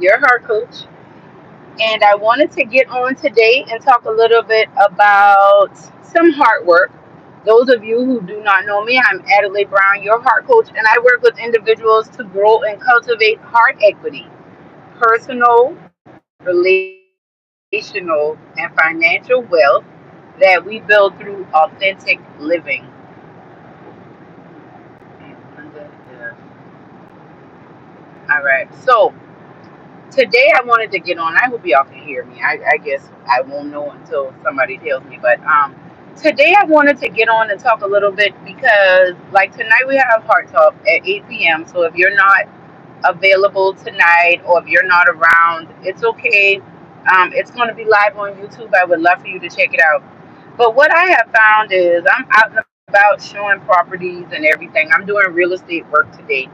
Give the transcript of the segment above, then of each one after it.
your heart coach, and I wanted to get on today and talk a little bit about some heart work. Those of you who do not know me, I'm Adelai Brown, your heart coach, and I work with individuals to grow and cultivate heart equity, personal, relational, and financial wealth that we build through authentic living. All right, so today I wanted to get on. I hope y'all can hear me. I guess I won't know until somebody tells me. But today I wanted to get on and talk a little bit because, like, tonight we have Heart Talk at 8 p.m. So if you're not available tonight or if you're not around, it's okay. It's going to be live on YouTube. I would love for you to check it out. But what I have found is I'm out and about showing properties and everything. I'm doing real estate work today,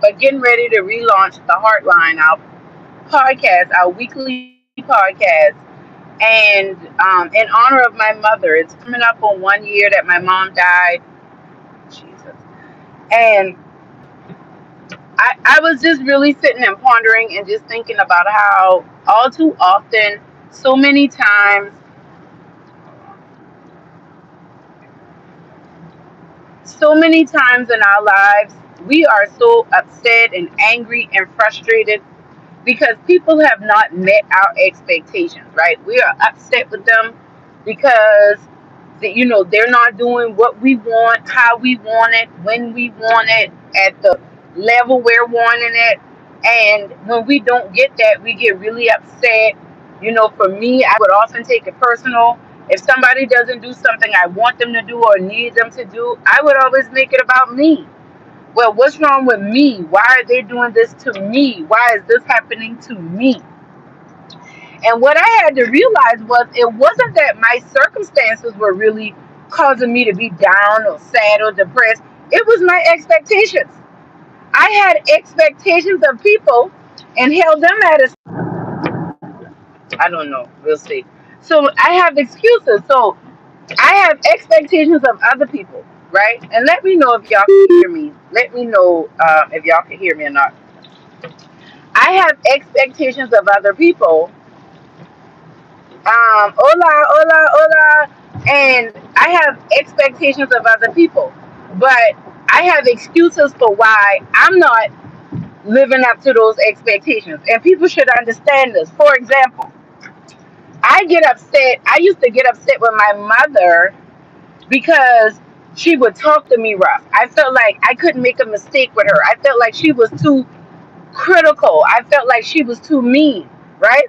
but getting ready to relaunch the Heartline, our podcast, our weekly podcast. And in honor of my mother, it's coming up on 1 year that my mom died. Jesus. And I was just really sitting and pondering and just thinking about how all too often, so many times, in our lives, we are so upset and angry and frustrated because people have not met our expectations, right? We are upset with them because they're not doing what we want, how we want it, when we want it, at the level we're wanting it. And when we don't get that, we get really upset. For me, I would often take it personal. If somebody doesn't do something I want them to do or need them to do, I would always make it about me. Well, what's wrong with me? Why are they doing this to me? Why is this happening to me? And what I had to realize was it wasn't that my circumstances were really causing me to be down or sad or depressed. It was my expectations. I had expectations of people and held them at a, I don't know, we'll see. So I have excuses. So I have expectations of other people, right? And let me know if y'all can hear me. Let me know if y'all can hear me or not. I have expectations of other people. Hola, hola, hola. And I have expectations of other people. But I have excuses for why I'm not living up to those expectations. And people should understand this. For example, I get upset. I used to get upset with my mother because she would talk to me rough. I felt like I couldn't make a mistake with her. I felt like she was too critical. I felt like she was too mean, right?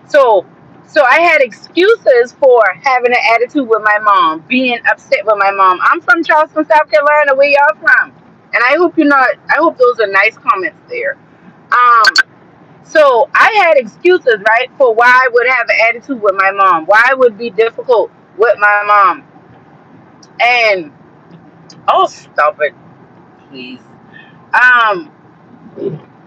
So so I had excuses for having an attitude with my mom, being upset with my mom. I'm from Charleston, South Carolina. Where y'all from? And I hope you're not. I hope those are nice comments there. So I had excuses, right, for why I would have an attitude with my mom, why I would be difficult with my mom. And oh, stop it, please. Um,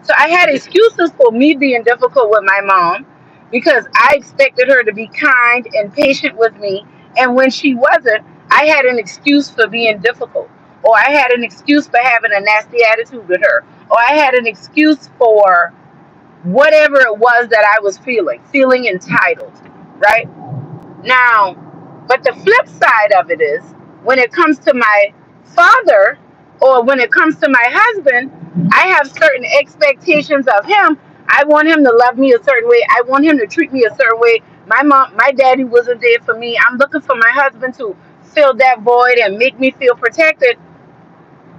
So I had excuses for me being difficult with my mom because I expected her to be kind and patient with me. And when she wasn't, I had an excuse for being difficult. Or I had an excuse for having a nasty attitude with her. Or I had an excuse for whatever it was that I was feeling entitled, right? Now, but the flip side of it is when it comes to my father or when it comes to my husband, I have certain expectations of him. I want him to love me a certain way. I want him to treat me a certain way. My daddy wasn't there for me. I'm looking for my husband to fill that void and make me feel protected.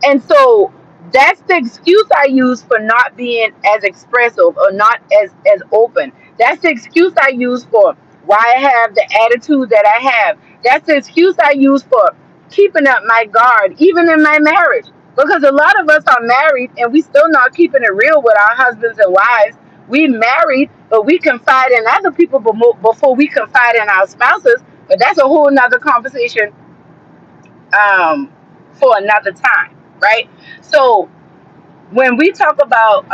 And so that's the excuse I use for not being as expressive or not as open. That's the excuse I use for why I have the attitude that I have. That's the excuse I use for keeping up my guard, even in my marriage. Because a lot of us are married and we still not keeping it real with our husbands and wives. We married, but we confide in other people before we confide in our spouses. But that's a whole nother conversation um, for another time, right? So when we talk about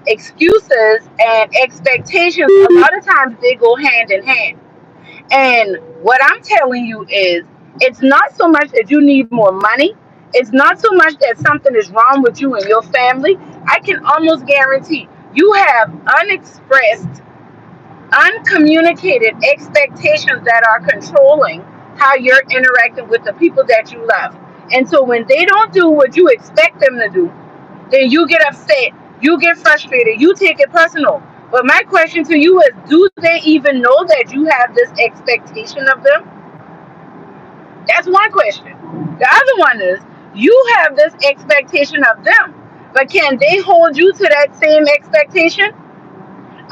excuses and expectations, a lot of times they go hand in hand. And what I'm telling you is, it's not so much that you need more money. It's not so much that something is wrong with you and your family. I can almost guarantee You have unexpressed, uncommunicated expectations that are controlling how you're interacting with the people that you love. And so when they don't do what you expect them to do, then you get upset, you get frustrated, you take it personal. But my question to you is, do they even know that you have this expectation of them? That's one question. The other one is, you have this expectation of them, but can they hold you to that same expectation?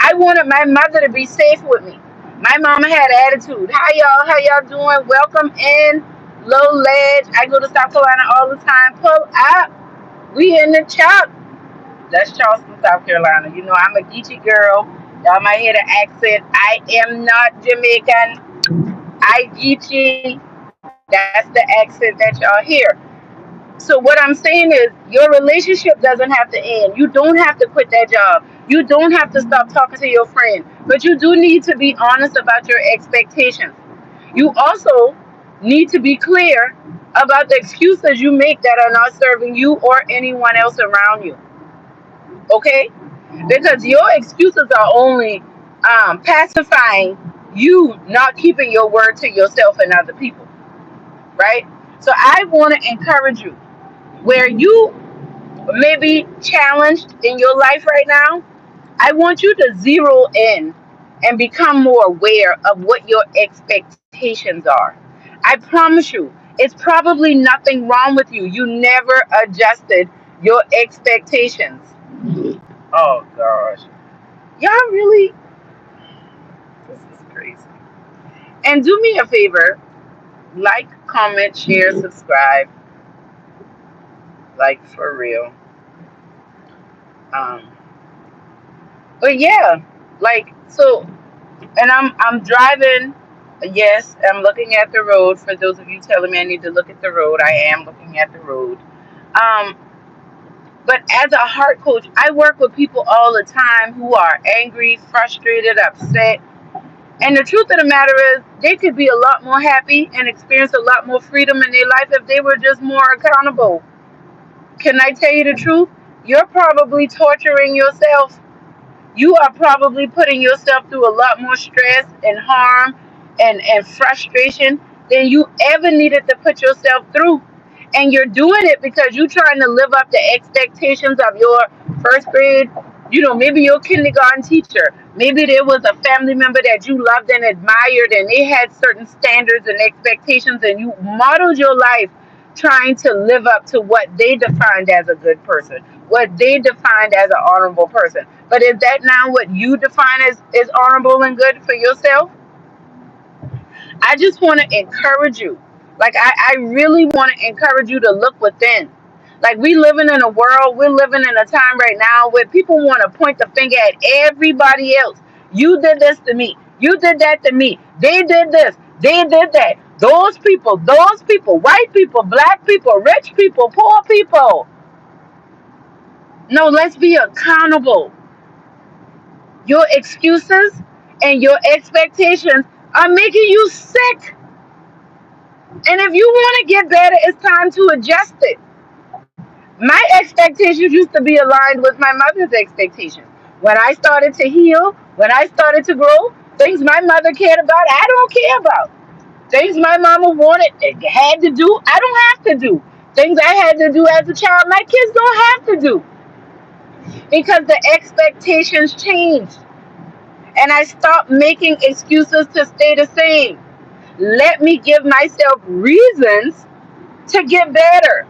I wanted my mother to be safe with me. My mama had attitude. Hi y'all, how y'all doing? Welcome in. Low ledge. I go to South Carolina all the time. Pull up. We in the chop. That's Charleston, South Carolina. You know, I'm a Geechee girl. Y'all might hear the accent. I am not Jamaican. I Geechee. That's the accent that y'all hear. So what I'm saying is, your relationship doesn't have to end. You don't have to quit that job. You don't have to stop talking to your friend. But you do need to be honest about your expectations. You also need to be clear about the excuses you make that are not serving you or anyone else around you. Okay? Because your excuses are only pacifying you not keeping your word to yourself and other people. Right? So I want to encourage you, where you may be challenged in your life right now, I want you to zero in and become more aware of what your expectations are. I promise you, it's probably nothing wrong with you. You never adjusted your expectations. Oh gosh. Y'all really, this is crazy. And do me a favor, like, comment, share, subscribe. Like, for real. Um, but yeah, like, so, and I'm driving. Yes, I'm looking at the road. For those of you telling me I need to look at the road, I am looking at the road. Um, but as a heart coach, I work with people all the time who are angry, frustrated, upset. And the truth of the matter is, they could be a lot more happy and experience a lot more freedom in their life if they were just more accountable. Can I tell you the truth? You're probably torturing yourself. You are probably putting yourself through a lot more stress and harm and frustration than you ever needed to put yourself through. And you're doing it because you're trying to live up to expectations of your first grade, maybe your kindergarten teacher. Maybe there was a family member that you loved and admired, and they had certain standards and expectations, and you modeled your life trying to live up to what they defined as a good person, what they defined as an honorable person. But is that now what you define as honorable and good for yourself? I just want to encourage you. Like, I really want to encourage you to look within. Like, we're living in a time right now where people want to point the finger at everybody else. You did this to me. You did that to me. They did this. They did that. Those people, white people, black people, rich people, poor people. No, let's be accountable. Your excuses and your expectations are making you sick. And if you want to get better, it's time to adjust it. My expectations used to be aligned with my mother's expectations. When I started to heal, when I started to grow, things my mother cared about, I don't care about. Things my mama wanted, had to do, I don't have to do. Things I had to do as a child, my kids don't have to do. Because the expectations changed. And I stopped making excuses to stay the same. Let me give myself reasons to get better.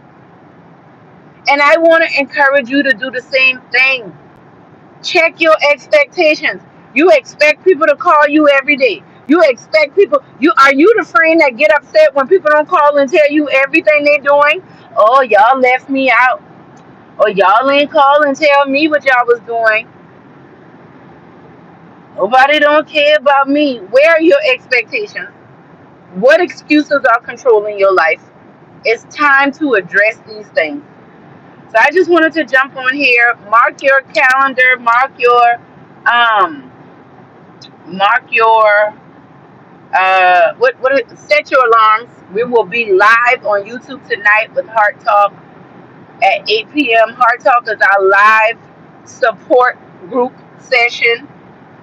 And I want to encourage you to do the same thing. Check your expectations. You expect people to call you every day. You expect people. Are you the friend that get upset when people don't call and tell you everything they're doing? Oh, y'all left me out. Or y'all ain't call and tell me what y'all was doing. Nobody don't care about me. Where are your expectations? What excuses are controlling your life? It's time to address these things. So I just wanted to jump on here. Mark your calendar. Um, mark your set your alarms. We will be live on YouTube tonight with Heart Talk at 8 p.m. Heart Talk is our live support group session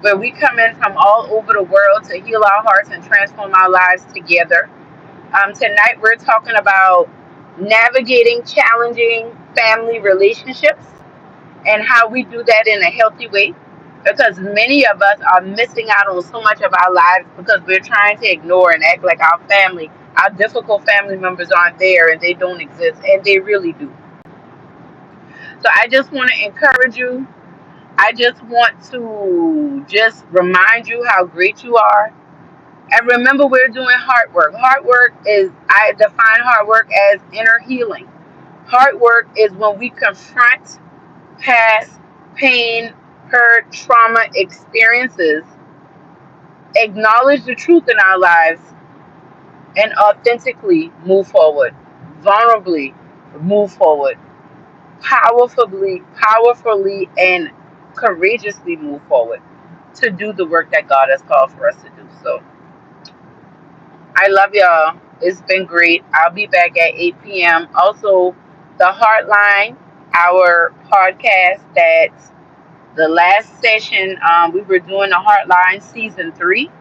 where we come in from all over the world to heal our hearts and transform our lives together. Tonight, we're talking about navigating challenging family relationships and how we do that in a healthy way. Because many of us are missing out on so much of our lives because we're trying to ignore and act like our difficult family members aren't there and they don't exist, and they really do. So I just want to encourage you. I just want to just remind you how great you are. And remember, we're doing heart work. Heart work is, I define heart work as inner healing. Heart work is when we confront past pain, hurt, trauma experiences, acknowledge the truth in our lives, and authentically move forward, vulnerably move forward, powerfully, and courageously move forward to do the work that God has called for us to do. So I love y'all. It's been great. I'll be back at 8 p.m. Also, the Heartline, our podcast that the last session, we were doing the Heartline season 3,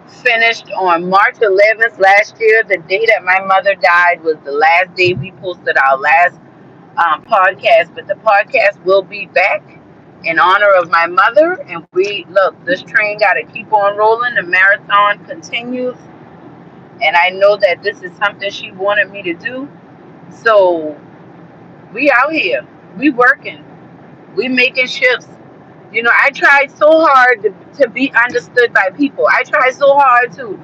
finished on March 11th last year. The day that my mother died was the last day we posted our last podcast, but the podcast will be back in honor of my mother. And we look, this train got to keep on rolling. The marathon continues, and I know that this is something she wanted me to do. So we out here, we working, we making shifts. You know, I tried so hard to be understood by people. I tried so hard to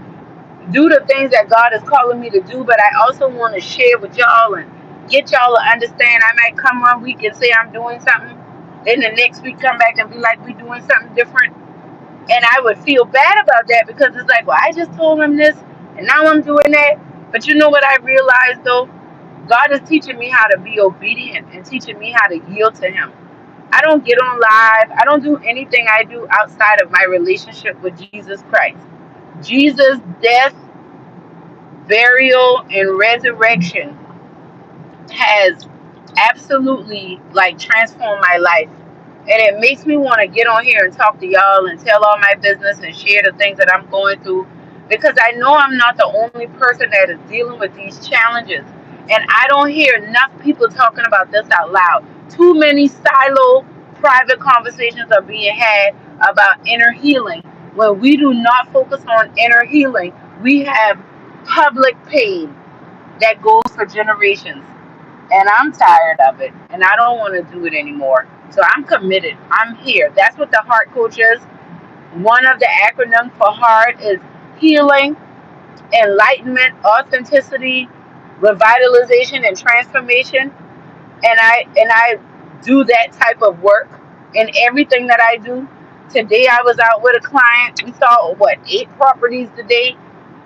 do the things that God is calling me to do, but I also want to share with y'all and get y'all to understand. I might come 1 week and say I'm doing something, then the next week come back and be like, we doing something different. And I would feel bad about that because it's like, well, I just told him this and now I'm doing that. But you know what I realized though? God is teaching me how to be obedient and teaching me how to yield to him. I don't get on live. I don't do anything I do outside of my relationship with Jesus Christ. Jesus' death, burial, and resurrection has absolutely like transformed my life. And it makes me want to get on here and talk to y'all and tell all my business and share the things that I'm going through, because I know I'm not the only person that is dealing with these challenges. And I don't hear enough people talking about this out loud. Too many silo private conversations are being had about inner healing. When we do not focus on inner healing, we have public pain that goes for generations. And I'm tired of it. And I don't want to do it anymore. So I'm committed. I'm here. That's what the Heart Coach is. One of the acronyms for heart is healing, enlightenment, authenticity, revitalization, and transformation. And I do that type of work in everything that I do. Today I was out with a client. We saw 8 properties today.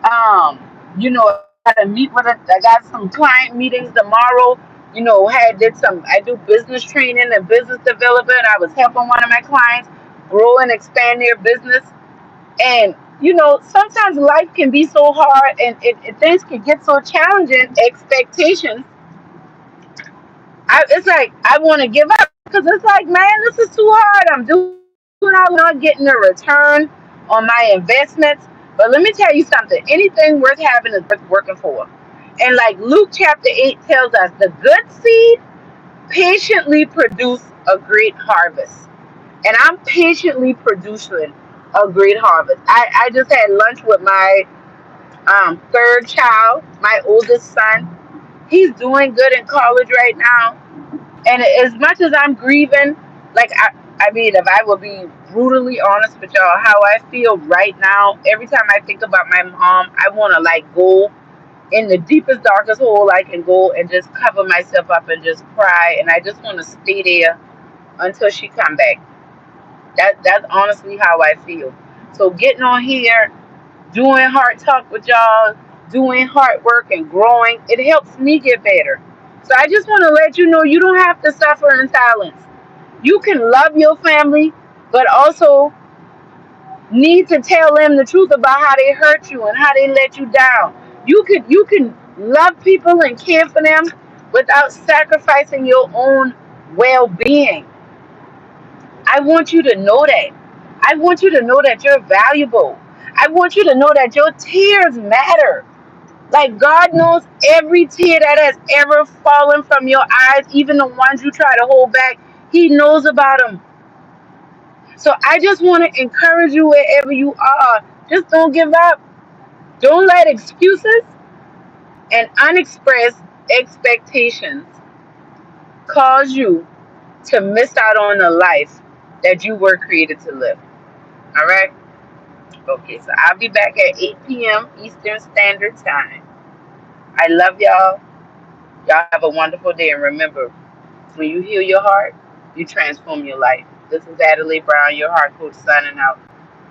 Um, I got to meet with it. I got some client meetings tomorrow. I do business training and business development. I was helping one of my clients grow and expand their business. And sometimes life can be so hard, and things can get so challenging. Expectations, it's like I want to give up because it's like, man, this is too hard. I'm doing all, not getting a return on my investments. But let me tell you something. Anything worth having is worth working for. And like Luke chapter 8 tells us, the good seed patiently produce a great harvest. And I'm patiently producing a great harvest. I just had lunch with my third child, my oldest son. He's doing good in college right now. And as much as I'm grieving, like I mean, if I would be brutally honest with y'all, how I feel right now, every time I think about my mom, I want to like go in the deepest, darkest hole I can go and just cover myself up and just cry. And I just want to stay there until she come back. That's honestly how I feel. So getting on here, doing heart talk with y'all, doing heart work and growing, it helps me get better. So I just want to let you know you don't have to suffer in silence. You can love your family, but also need to tell them the truth about how they hurt you and how they let you down. You can love people and care for them without sacrificing your own well-being. I want you to know that. I want you to know that you're valuable. I want you to know that your tears matter. Like God knows every tear that has ever fallen from your eyes, even the ones you try to hold back. He knows about them. So I just want to encourage you wherever you are. Just don't give up. Don't let excuses and unexpressed expectations cause you to miss out on the life that you were created to live. All right? Okay, so I'll be back at 8 p.m. Eastern Standard Time. I love y'all. Y'all have a wonderful day. And remember, when you heal your heart, you transform your life. This is Adelai Brown, your heart coach, signing out.